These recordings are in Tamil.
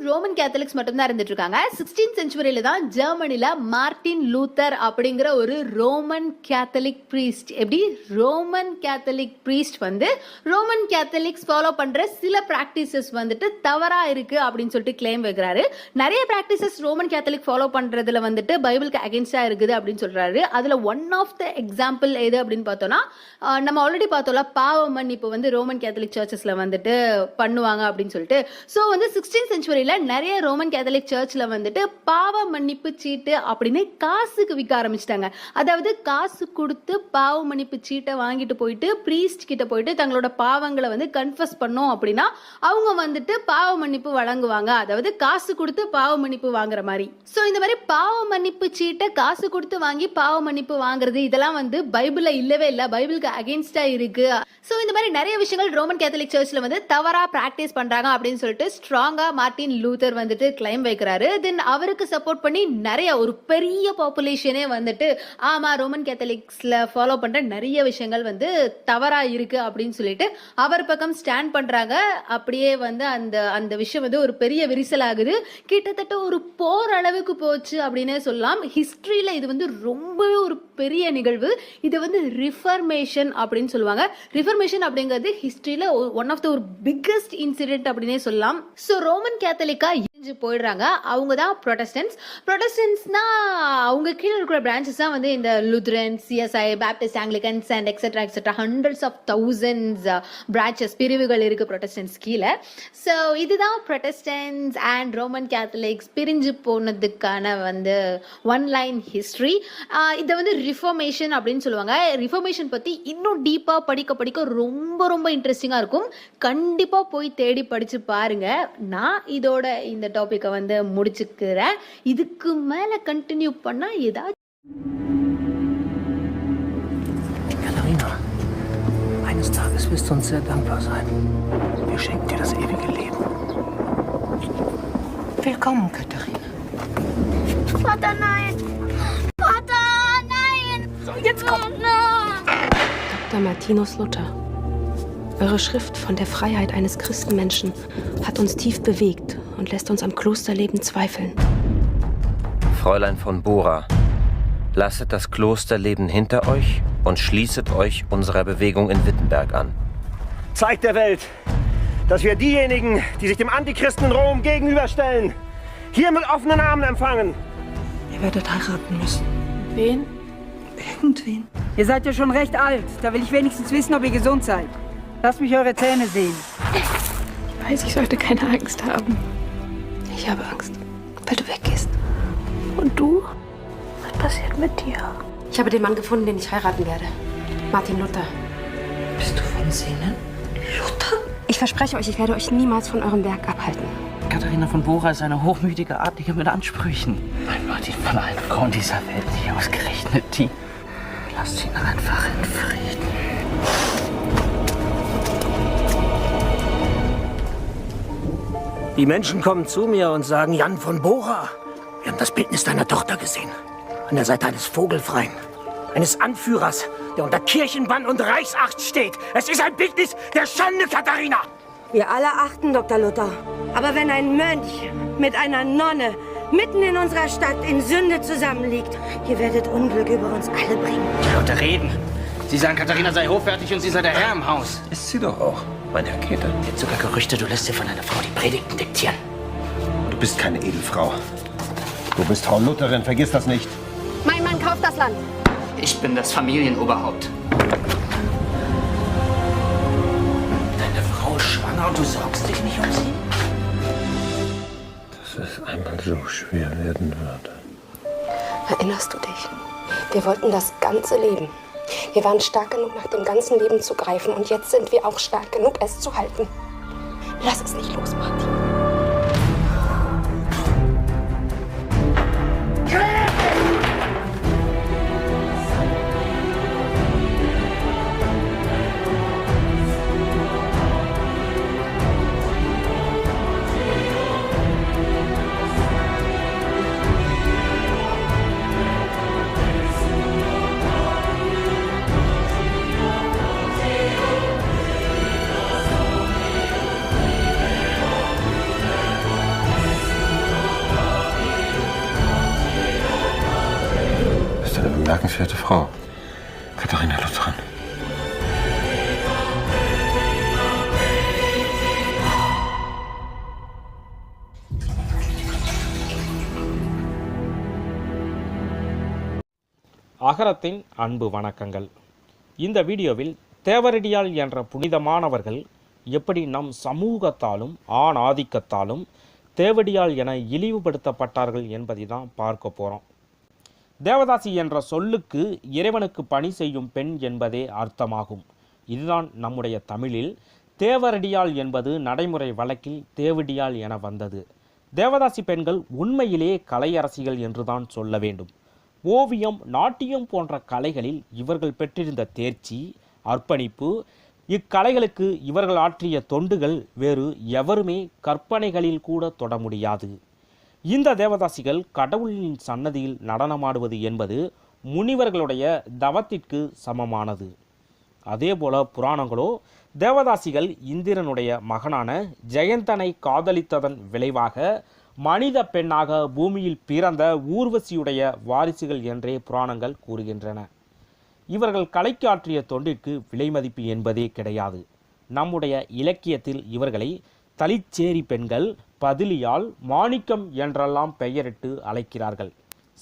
ரோமன் கேத்தலிக்ஸ் மட்டும்தான் இருந்துட்டு இருக்காங்க. 16th செஞ்சுரியில தான் ஜெர்மனில மார்ட்டின் லூத்தர் அப்படிங்கிற ஒரு ரோமன் கேத்தலிக் பிரீஸ்ட், எப்படி ரோமன் கேத்தலிக் பிரீஸ்ட் வந்து ரோமன் கேத்தலிக்ஸ் ஃபாலோ பண்ற சில பிராக்டிசஸ் வந்துட்டு தவறா இருக்கு அப்படின்னு சொல்லிட்டு கிளைம் வைக்கிறாரு. நிறைய பிராக்டிசஸ் ரோமன் கேத்தலிக் ஃபாலோ பண்றதுல வந்துட்டு பைபிளுக்கு அகேன்ஸ்டா இருக்குது அப்படின்னு சொல்றாரு. அதுல ஒன் ஆஃப் த எக்ஸாம்பிள் எது அப்படின்னு பார்த்தோம்னா, நம்ம ஆல்ரெடி பார்த்தோம்ல, பாவ மன்னிப்பு வந்து ரோமன் கேத்தலிக் சர்ச்சஸ்ல வந்துட்டு பண்ணுவாங்க அப்படின்னு சொல்லிட்டு. ஸோ வந்து 16th செஞ்சுரியில நிறைய ரோமன் கேத்தலிக் சர்ச்ல வந்துட்டு பாவ மன்னிப்பு சீட்டு அப்படின்னு காசுக்கு விற்க ஆரம்பிச்சிட்டாங்க. அதாவது காசு கொடுத்து பாவ மன்னிப்பு சீட்டை வாங்கிட்டு போயிட்டு பிரீஸ்ட் கிட்ட போயிட்டு தங்களோட பாவங்களை வந்து கன்ஃபஸ் பண்ணோம் அப்படின்னா அவங்க வந்துட்டு பாவ மன்னிப்பு வழங்குவாங்க. அதாவது காசு கொடுத்து பாவ மன்னிப்பு வாங்குற மாதிரி. ஸோ இந்த மாதிரி பாவ மன்னிப்பு சீட்டை காசு கொடுத்து வாங்கி பாவ மன்னிப்பு வாங்குறது இதெல்லாம் வந்து பைபிள்ல இல்லவே இல்லை, பைபிளுக்கு அகேன்ஸ்டா இருக்கு. ஸோ இந்த மாதிரி நிறைய விஷயங்கள் ரோமன் கேத்தலிக் சர்ச்ல வந்து தவறா பிராக்டிஸ் பண்றாங்க அப்படின்னு சொல்லிட்டு ஸ்ட்ராங்கா மார்ட்டின் லூத்தர் வந்துட்டு கிளைம் வைக்கிறாரு. தென் அவருக்கு சப்போர்ட் பண்ணி நிறைய ஒரு பெரிய பாப்புலேஷனே வந்துட்டு ஆமா ரோமன் கேத்தலிக்ஸ்ல ஃபாலோ பண்ற நிறைய விஷயங்கள் வந்து தவறா இருக்கு அப்படின்னு சொல்லிட்டு அவர் பக்கம் ஸ்டாண்ட் பண்றாங்க. அப்படியே வந்து அந்த அந்த விஷயம் வந்து ஒரு பெரிய விரிசல் ஆகுது. கிட்டத்தட்ட ஒரு போர் அளவுக்கு போச்சு அப்படின்னே சொல்லலாம். ஹிஸ்டரியில இது வந்து ரொம்பவே ஒரு பெரிய நிகழ்வு. இது வந்து ரிஃபர்மேஷன் அப்படின்னு சொல்லுவாங்க. ரிஃபர்மேஷன் அப்படிங்கிறது ஹிஸ்டரியில ஒன் ஆஃப் த ஒரு பிக்கஸ்ட் இன்சிடென்ட் அப்படின்னே சொல்லலாம். ஸோ ரோமன் கேத்தலிக்கா போயிடுறாங்க. அவங்க தான் ப்ரொட்டஸ்டன்ட்ஸ். ப்ரொட்டஸ்டன்ட்ஸ்னா அவங்க கீழே இருக்கிற பிரான்ச்சஸ் தான் வந்து இந்த Lutheran, CSI, Baptist, Anglicans and etcetera etcetera hundreds of thousands branches, பிரிவுகள் இருக்கு ப்ரொட்டஸ்டன்ட்ஸ் கீழே. ஸோ இதுதான் ப்ரொட்டஸ்டன்ட்ஸ் அண்ட் ரோமன் கேத்தலிக்ஸ் பிரிஞ்சு போனதுக்கான வந்து ஒன் லைன் ஹிஸ்ட்ரி. இதை வந்து ரிஃபர்மேஷன் அப்படின்னு சொல்லுவாங்க. ரிஃபர்மேஷன் பற்றி இன்னும் டீப்பாக படிக்க படிக்க ரொம்ப ரொம்ப இன்ட்ரெஸ்டிங்காக இருக்கும். கண்டிப்பாக போய் தேடி படித்து பாருங்க. நான் இதோட இந்த டாபிக்கை வந்து முடிச்சுக்கிறேன். இதுக்கு மேல கண்டினியூ பண்ணா ஏதாவது. Katharina, eines Tages wirst du uns sehr dankbar sein. Wir schenken dir das ewige Leben. Willkommen, Katharina. Vater, nein! Vater, nein! So, jetzt komm! Dr. Martinus Luther. Eure Schrift von der Freiheit eines Christenmenschen hat uns tief bewegt und lässt uns am Klosterleben zweifeln. Fräulein von Bora, lasset das Klosterleben hinter euch und schließet euch unserer Bewegung in Wittenberg an. Zeigt der Welt, dass wir diejenigen, die sich dem Antichristen in Rom gegenüberstellen, hier mit offenen Armen empfangen. Ihr werdet heiraten müssen. Wen? Irgendwen. Ihr seid ja schon recht alt. Da will ich wenigstens wissen, ob ihr gesund seid. Lasst mich eure Zähne sehen. Ich weiß, ich sollte keine Angst haben. Ich habe Angst, weil du weggehst. Und du? Was passiert mit dir? Ich habe den Mann gefunden, den ich heiraten werde. Martin Luther. Bist du von Sinnen? Luther? Ich verspreche euch, ich werde euch niemals von eurem Werk abhalten. Katharina von Bora ist eine hochmütige Adlige mit Ansprüchen. Mein Martin von allen Frauen dieser Welt, nicht ausgerechnet die. Lasst ihn einfach in Frieden. Die Menschen kommen zu mir und sagen, Jan von Bora, wir haben das Bildnis deiner Tochter gesehen. An der Seite eines Vogelfreien, eines Anführers, der unter Kirchenbann und Reichsacht steht. Es ist ein Bildnis der Schande, Katharina! Wir alle achten Dr. Luther. Aber wenn ein Mönch mit einer Nonne mitten in unserer Stadt in Sünde zusammenliegt, ihr werdet Unglück über uns alle bringen. Die Leute reden. Sie sagen, Katharina sei hochwertig und sie sei der Herr im Haus. Ist sie doch auch, mein Herr Käthe. Es gibt sogar Gerüchte, du lässt dir von einer Frau die Predigten diktieren. Du bist keine Edelfrau. Du bist Frau Lutherin, vergiss das nicht. Mein Mann kauft das Land. Ich bin das Familienoberhaupt. Deine Frau ist schwanger und du sorgst dich nicht um sie? Dass es einmal so schwer werden würde. Erinnerst du dich? Wir wollten das ganze Leben. Wir waren stark genug, nach dem ganzen Leben zu greifen. Und jetzt sind wir auch stark genug, es zu halten. Lass es nicht los, Martin. bemerkenswerte Frau. Katharina Lutheran. அகரத்தின் அன்பு வணக்கங்கள். இந்த வீடியோவில் தேவரடியால் என்ற புனிதமானவர்கள் எப்படி நம் சமூகத்தாலும் ஆண் ஆதிக்கத்தாலும் தேவடியால் என இழிவுபடுத்தப்பட்டார்கள் என்பதை தான் பார்க்க போகிறோம். தேவதாசி என்ற சொல்லுக்கு இறைவனுக்கு பணி செய்யும் பெண் என்பதே அர்த்தமாகும். இதுதான் நம்முடைய தமிழில் தேவரடியால் என்பது நடைமுறை வழக்கில் தேவடியால் என வந்தது. தேவதாசி பெண்கள் உண்மையிலேயே கலையரசிகள் என்றுதான் சொல்ல வேண்டும். ஓவியம், நாட்டியம் போன்ற கலைகளில் இவர்கள் பெற்றிருந்த தேர்ச்சி, அர்ப்பணிப்பு, இக்கலைகளுக்கு இவர்கள் ஆற்றிய தொண்டுகள் வேறு எவருமே கற்பனைகளில் கூட தொட முடியாது. இந்த தேவதாசிகள் கடவுளின் சன்னதியில் நடனமாடுவது என்பது முனிவர்களுடைய தவத்திற்கு சமமானது. அதேபோல புராணங்களோ தேவதாசிகள் இந்திரனுடைய மகனான ஜெயந்தனை காதலித்ததன் விளைவாக மனித பெண்ணாக பூமியில் பிறந்த ஊர்வசியுடைய வாரிசுகள் என்றே புராணங்கள் கூறுகின்றன. இவர்கள் கலைக்கு ஆற்றிய தொண்டிற்கு விலை மதிப்பு என்பதே கிடையாது. நம்முடைய இலக்கியத்தில் இவர்களை தளிச்சேரி பெண்கள், பதிலியால், மாணிக்கம் என்றெல்லாம் பெயரிட்டு அழைக்கிறார்கள்.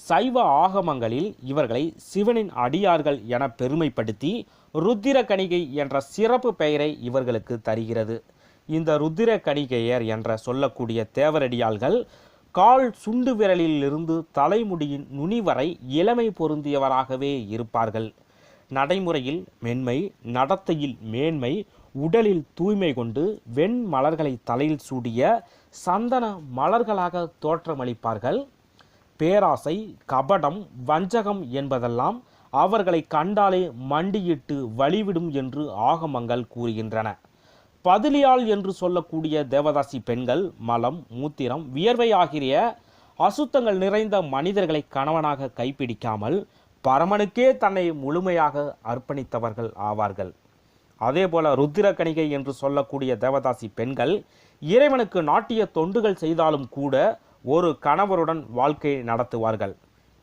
சைவ ஆகமங்களில் இவர்களை சிவனின் அடியார்கள் என பெருமைப்படுத்தி ருத்திர கணிகை என்ற சிறப்பு பெயரை இவர்களுக்கு தருகிறது. இந்த ருத்திர கணிகையர் என்ற சொல்லக்கூடிய தேவரடியாள்கள் கால் சுண்டு விரலிலிருந்து தலைமுடியின் நுனி வரை இளமை பொருந்தியவராகவே இருப்பார்கள். நடைமுறையில் மென்மை, நடத்தையில் மேன்மை, உடலில் தூய்மை கொண்டு வெண் மலர்களை தலையில் சூடிய சந்தன மலர்களாக தோற்றமளிப்பார்கள். பேராசை, கபடம், வஞ்சகம் என்பதெல்லாம் அவர்களை கண்டாலே மண்டியிட்டு வழிவிடும் என்று ஆகமங்கள் கூறுகின்றன. பதிலியால் என்று சொல்லக்கூடிய தேவதாசி பெண்கள் மலம், மூத்திரம், வியர்வை ஆகிய அசுத்தங்கள் நிறைந்த மனிதர்களை கணவனாக கைப்பிடிக்காமல் பரமனுக்கே தன்னை முழுமையாக அர்ப்பணித்தவர்கள் ஆவார்கள். அதேபோல ருத்திரக்கணிகை என்று சொல்லக்கூடிய தேவதாசி பெண்கள் இறைவனுக்கு நாட்டிய தொண்டுகள் செய்தாலும் கூட ஒரு கணவருடன் வாழ்க்கை நடத்துவார்கள்.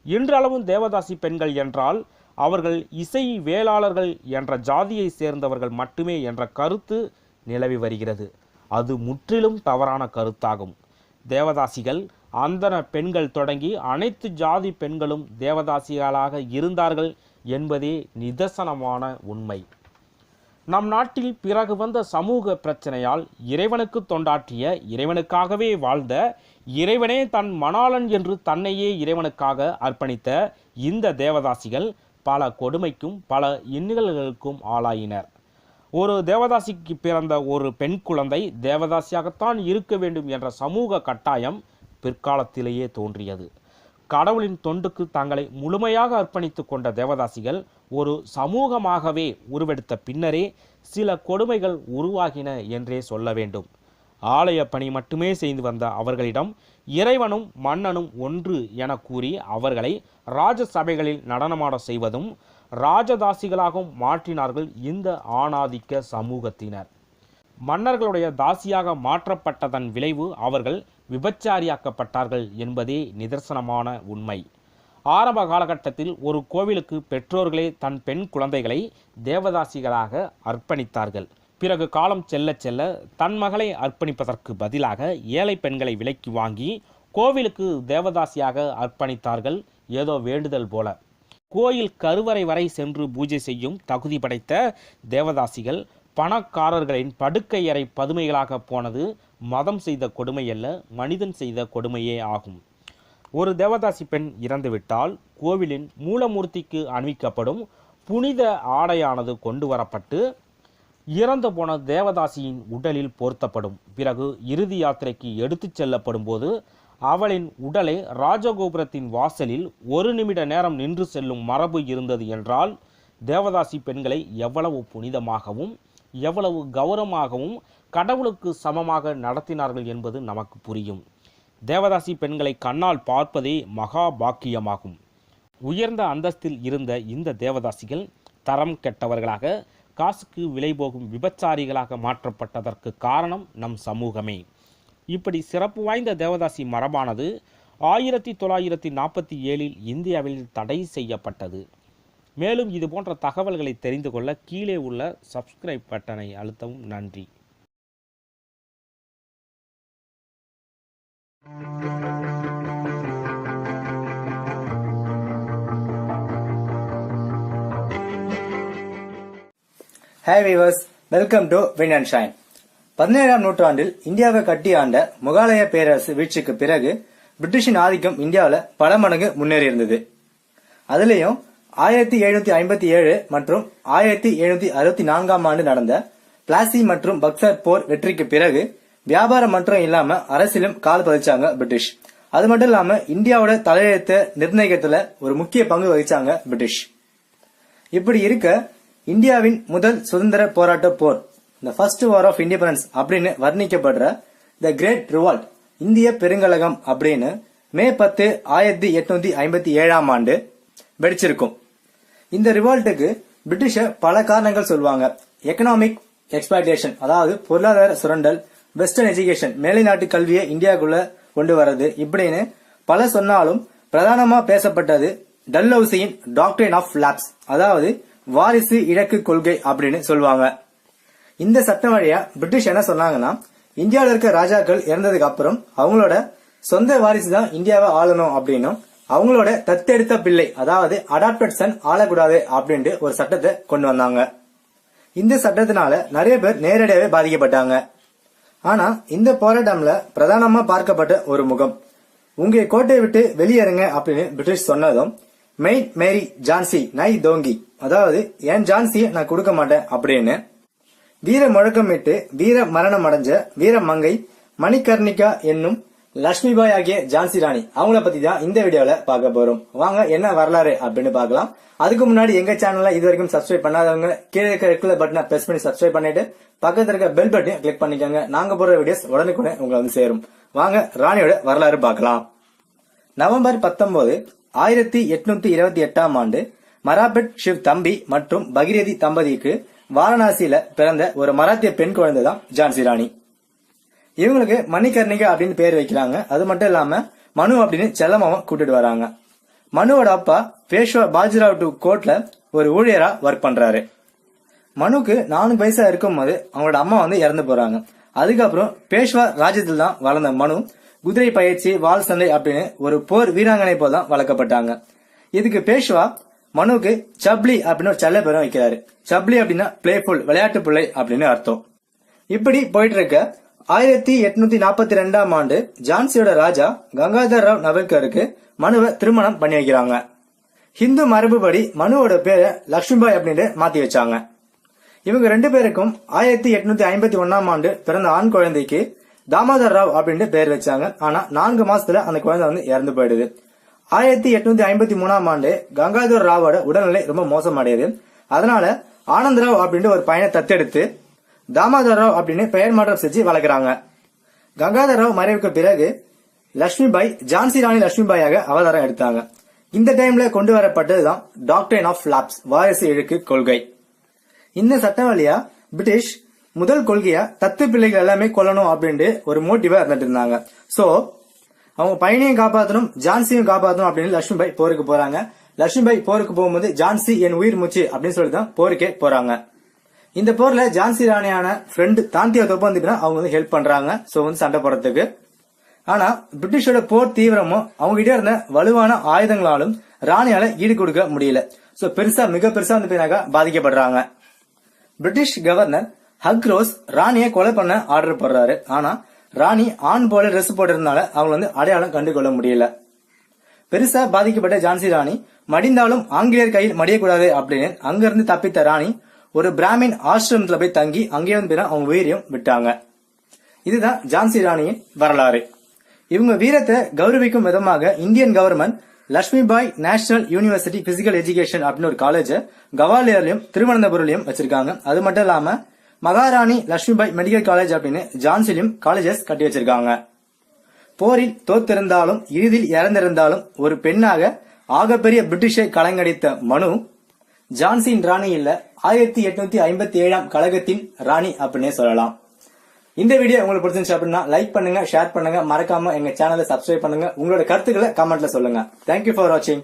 இன்றளவும் தேவதாசி பெண்கள் என்றால் அவர்கள் இசை வேளாளர்கள் என்ற ஜாதியை சேர்ந்தவர்கள் மட்டுமே என்ற கருத்து நிலவி வருகிறது. அது முற்றிலும் தவறான கருத்தாகும். தேவதாசிகள் அந்தன பெண்கள் தொடங்கி அனைத்து ஜாதி பெண்களும் தேவதாசிகளாக இருந்தார்கள் என்பதே நிதர்சனமான உண்மை. நம் நாட்டில் பிறகு வந்த சமூக பிரச்சனையால் இறைவனுக்கு தொண்டாற்றிய, இறைவனுக்காகவே வாழ்ந்த, இறைவனே தன் மணாளன் என்று தன்னையே இறைவனுக்காக அர்ப்பணித்த இந்த தேவதாசிகள் பல கொடுமைக்கும் பல இன்னல்களுக்கும் ஆளாயினர். ஒரு தேவதாசிக்கு பிறந்த ஒரு பெண் குழந்தை தேவதாசியாகத்தான் இருக்க வேண்டும் என்ற சமூக கட்டாயம் பிற்காலத்திலேயே தோன்றியது. கடவுளின் தொண்டுக்கு தங்களை முழுமையாக அர்ப்பணித்து கொண்ட தேவதாசிகள் ஒரு சமூகமாகவே உருவெடுத்த பின்னரே சில கொடுமைகள் உருவாகின என்றே சொல்ல வேண்டும். ஆலய பணி மட்டுமே செய்து வந்த அவர்களிடம் இறைவனும் மன்னனும் ஒன்று என கூறி அவர்களை ராஜ சபைகளில் நடனமாட செய்வதும் ராஜதாசிகளாகவும் மாற்றினார்கள் இந்த ஆணாதிக்க சமூகத்தினர். மன்னர்களுடைய தாசியாக மாற்றப்பட்டதன் விளைவு அவர்கள் விபச்சாரியாக்கப்பட்டார்கள் என்பதே நிதர்சனமான உண்மை. ஆரம்ப காலகட்டத்தில் ஒரு கோவிலுக்கு பெற்றோர்களே தன் பெண் குழந்தைகளை தேவதாசிகளாக அர்ப்பணித்தார்கள். பிறகு காலம் செல்ல செல்ல தன் மகளை அர்ப்பணிப்பதற்கு பதிலாக ஏழை பெண்களை விலைக்கு வாங்கி கோவிலுக்கு தேவதாசியாக அர்ப்பணித்தார்கள். ஏதோ வேண்டுதல் போல. கோயில் கருவறை வரை சென்று பூஜை செய்யும் தகுதி படைத்த தேவதாசிகள் பணக்காரர்களின் படுக்கை அறை பதுமைகளாக போனது மதம் செய்த கொடுமையல்ல, மனிதன் செய்த கொடுமையே ஆகும். ஒரு தேவதாசி பெண் இறந்துவிட்டால் கோவிலின் மூலமூர்த்திக்கு அணிவிக்கப்படும் புனித ஆடையானது கொண்டு வரப்பட்டு இறந்து போன தேவதாசியின் உடலில் போர்த்தப்படும். பிறகு இறுதி யாத்திரைக்கு எடுத்துச் செல்லப்படும் போது அவளின் உடலை ராஜகோபுரத்தின் வாசலில் 1 நிமிட நேரம் நின்று செல்லும் மரபு இருந்தது என்றால் தேவதாசி பெண்களை எவ்வளவு புனிதமாகவும் எவ்வளவு கௌரவமாகவும் கடவுளுக்கு சமமாக நடத்தினார்கள் என்பது நமக்கு புரியும். தேவதாசி பெண்களை கண்ணால் பார்ப்பதே மகா பாக்கியமாகும். உயர்ந்த அந்தஸ்தில் இருந்த இந்த தேவதாசிகள் தரம் கெட்டவர்களாக, காசுக்கு விலை போகும் விபச்சாரிகளாக மாற்றப்பட்டதற்கு காரணம் நம் சமூகமே. இப்படி சிறப்பு வாய்ந்த தேவதாசி மரபானது 1947 இந்தியாவில் தடை செய்யப்பட்டது. மேலும் இது போன்ற தகவல்களை தெரிந்து கொள்ள கீழே உள்ள சப்ஸ்கிரைப் பட்டனை அழுத்தவும். நன்றி. Hi viewers, welcome to win and shine. 17ஆம் நூற்றாண்டில் இந்தியாவை கட்டி ஆண்ட முகலாய பேரரசு வீழ்ச்சிக்கு பிறகு பிரிட்டிஷின் ஆதிக்கம் இந்தியாவில் பல மடங்கு முன்னேறி இருந்தது. அதுலயும் 1757 மற்றும் 1764ஆம் ஆண்டு நடந்த பிளாசி மற்றும் பக்சர் போர் வெற்றிக்கு பிறகு வியாபாரம் மட்டும் இல்லாம அரசியலும் கால் பதிச்சாங்க பிரிட்டிஷ். அது மட்டும் இல்லாம இந்தியாவோட தலையெழுத்தை நிர்ணயிக்கிறதுல ஒரு முக்கிய பங்கு வகிச்சாங்க பிரிட்டிஷ். இப்படி இருக்க இந்தியாவின் முதல் சுதந்திர போராட்ட போர், the first war of independence அப்படின்னு வர்ணிக்கப்படுற தி கிரேட் ரிவால்ட், இந்திய பெருங்கலகம் அப்படின்னு மே 10, 1857ஆம் ஆண்டு வெடிச்சிருக்கும். இந்த ரிவால்ட்டுக்கு பிரிட்டிஷ பல காரணங்கள் சொல்லுவாங்க. எக்கனாமிக் எக்ஸ்பிளாய்டேஷன், அதாவது பொருளாதார சுரண்டல், வெஸ்டர்ன் எஜுகேஷன், மேலை நாட்டு கல்வியை இந்தியாவுக்குள்ள கொண்டு வர்றது, இப்படின்னு பல சொன்னாலும் பிரதானமா பேசப்பட்டது டல்ஹௌசியின் டாக்ட்ரின் ஆஃப் லாப்ஸ், அதாவது வாரிசு இழக்கு கொள்கை அப்படின்னு சொல்லுவாங்க. இந்த சட்டம் வழியா பிரிட்டிஷ் என்ன சொன்னாங்கன்னா, இந்தியாவில் இருக்க ராஜாக்கள் இறந்ததுக்கு அப்புறம் அவங்களோட சொந்த வாரிசு தான் இந்தியாவை ஆளணும் அப்படின்னும், அவங்களோட தத்தெடுத்த பிள்ளை அதாவது அடாப்டட் சன் ஆளக்கூடாது அப்படின்ட்டு ஒரு சட்டத்தை கொண்டு வந்தாங்க. இந்த சட்டத்தினால நிறைய பேர் நேரடியாவே பாதிக்கப்பட்டாங்க. ஆனா இந்த போராட்டம்ல பிரதானமா பார்க்கப்பட்ட ஒரு முகம், உங்க கோட்டையை விட்டு வெளியேறுங்க அப்படின்னு பிரிட்டிஷ் சொன்னதும் மெயின் மேரி ஜான்சி நை தோங்கி, அதாவது என் ஜான்சியை நான் கொடுக்க மாட்டேன் அப்படின்னு வீர முழக்கமிட்டு வீர மரணம் அடைஞ்ச வீர மங்கை மணிகர்ணிகா என்னும் லட்சுமிபாய் ஆகிய ஜான்சி ராணி, அவங்கள பத்தி தான் இந்த வீடியோல பார்க்க போறோம். வாங்க என்ன வரலாறு அப்படின்னு பார்க்கலாம். அதுக்கு முன்னாடி எங்க சேனல்ல இது வரைக்கும் சப்ஸ்கிரைப் பண்ணாதவங்க கீழே இருக்க ரெட் கலர் பட்டனை பிரஸ் பண்ணி சப்ஸ்கிரைப் பண்ணிட்டு பக்கத்துல இருக்க பெல் பட்டனையும் கிளிக் பண்ணிக்கோங்க. நாங்க போடுற வீடியோஸ் உடனுக்குடனே உங்களை வந்து சேரும். வாங்க ராணியோட வரலாறு பார்க்கலாம். நவம்பர் 19, 1828ஆம் ஆண்டு மராபட் ஷிவ் தம்பி மற்றும் பகிரதி தம்பதிக்கு வாரணாசியில பிறந்த ஒரு மராத்திய பெண் குழந்தை தான் ஜான்சி ராணி. இவங்களுக்கு மணிகர்ணிகா அப்படின்னு பேர் வைக்கிறாங்க. அது மட்டும் இல்லாம மனு அப்படின்னு செல்லமாவும் கூட்டிட்டு வராங்க. மனுவோட அப்பா பேஷ்வா பாஜிராவ் கோர்ட்ல ஒரு ஊழியரா ஒர்க் பண்றாரு. மனுக்கு 4 வயசா இருக்கும் போது அவங்களோட அம்மா வந்து இறந்து போறாங்க. அதுக்கப்புறம் பேஷ்வா ராஜ்யத்தில் தான் வளர்ந்த மனு குதிரை பயிற்சி, வால் சண்டை அப்படின்னு ஒரு போர் வீராங்கனை போல தான் வளர்க்கப்பட்டாங்க. இதுக்கு பேஷ்வா மனுக்கு சப்லி அப்படின்னு ஒரு செல்ல பேரும் வைக்கிறாரு. சப்லி அப்படின்னா பிளேஃபுல், விளையாட்டு பிள்ளை அப்படின்னு அர்த்தம். இப்படி போயிட்டு இருக்க 1842ஆம் ஆண்டு ஜான்சியோட ராஜா கங்காதர் ராவ் நவல்கருக்கு மனுவை திருமணம் பண்ணி வைக்கிறாங்க. ஹிந்து மரபுபடி மனுவோட பேரை லட்சுமிபாய் அப்படின்னு மாத்தி வச்சாங்க. இவங்க 2 பேருக்கும் 1851ஆம் ஆண்டு பிறந்த ஆண் குழந்தைக்கு தாமோதர் ராவ் அப்படின்னு பேர் வச்சாங்க. ஆனா 4 மாசத்துல அந்த குழந்தை வந்து இறந்து போயிடுது. 1853ஆம் ஆண்டு கங்காதர் ராவோட உடல்நிலை ரொம்ப மோசமடையுது. அதனால ஆனந்த் ராவ் அப்படின்னு ஒரு பையனை தத்தெடுத்து தாமோதர் ராவ் அப்படின்னு பெயர் மாற்றம் செஞ்சு வளர்க்குறாங்க. கங்காதர் ராவ் மறைவுக்கு பிறகு லட்சுமிபாய் ஜான்சி ராணி லட்சுமிபாயாக அவதாரம் எடுத்தாங்க. இந்த டைம்ல கொண்டு வரப்பட்டதுதான் டாக்ட்ரின் ஆஃப் லாப்ஸ், வாரிசு இழுக்கு கொள்கை. இந்த சட்டம் வழியா பிரிட்டிஷ் முதல் கொள்கையா தத்து பிள்ளைகள் எல்லாமே கொல்லணும் அப்படின்ட்டு ஒரு மோட்டிவா இருந்துட்டு இருந்தாங்க. சோ அவங்க பையனையும் காப்பாற்றணும், ஜான்சியும் காப்பாற்றணும் அப்படின்னு லட்சுமிபாய் போருக்கு போறாங்க. லட்சுமிபாய் போருக்கு போகும்போது ஜான்சி என் உயிர் மூச்சு அப்படின்னு சொல்லிதான் போருக்கே போறாங்க. இந்த போர்ல ஜான்சி ராணியான ஃப்ரெண்ட் தாந்தியா தோப்பு வந்துட்டு அவங்க வந்து ஹெல்ப் பண்றாங்க. சோ வந்து சண்டை போடுறதுக்கு. ஆனா பிரிட்டிஷோட போர் தீவிரமும் அவங்க கிட்ட இருந்த வலுவான ஆயுதங்களாலும் ராணியால ஈடு கொடுக்க முடியல. சோ மிக பெருசா வந்து போயினாக்கா பாதிக்கப்படுறாங்க. பிரிட்டிஷ் கவர்னர் ஹக்ரோஸ் ராணியை கொலை பண்ண ஆர்டர் போடுறாரு. ஆனா ராணி ஆண் போல ட்ரெஸ் போட்டிருந்தால அவங்க வந்து அடையாளம் கண்டுகொள்ள முடியல. பெருசா பாதிக்கப்பட்ட ஜான்சி ராணி மடிந்தாலும் ஆங்கிலேயர் கையில் மடியக்கூடாது அப்படின்னு அங்கிருந்து தப்பித்த ராணி ஒரு பிராமின் ஆசிரமத்துல போய் தங்கி அங்கே வந்து அவங்க உயிரையும் விட்டாங்க. இதுதான் ஜான்சி ராணியின் வரலாறு. இவங்க வீரத்தை கௌரவிக்கும் விதமாக Indian government Lakshmibai national university physical education அப்படின்னு ஒரு காலேஜ் கவாலியர்லயும் திருவனந்தபுரம்லயும் வச்சிருக்காங்க. அது மட்டும் இல்லாம மகாராணி லட்சுமிபாய் மெடிக்கல் காலேஜ் அப்படின்னு ஜான்சிலையும் காலேஜஸ் கட்டி வச்சிருக்காங்க. போரில் தோத்திருந்தாலும் இறுதியில் இறந்திருந்தாலும் ஒரு பெண்ணாக ஆகப்பெரிய பிரிட்டிஷை கலங்கடித்த மனு ஜான்சியின் ராணி இல்ல, 1857ஆம் கழகத்தின் ராணி அப்படின்னே சொல்லலாம். இந்த வீடியோ உங்களுக்கு பிடிச்சிருந்துச்சு அப்படின்னா லைக் பண்ணுங்க, ஷேர் பண்ணுங்க, மறக்காம எங்க சேனலை சப்ஸ்கிரைப் பண்ணுங்க. உங்களோட கருத்துக்களை கமெண்ட்ல சொல்லுங்க. தேங்க்யூ ஃபார் வாட்சிங்.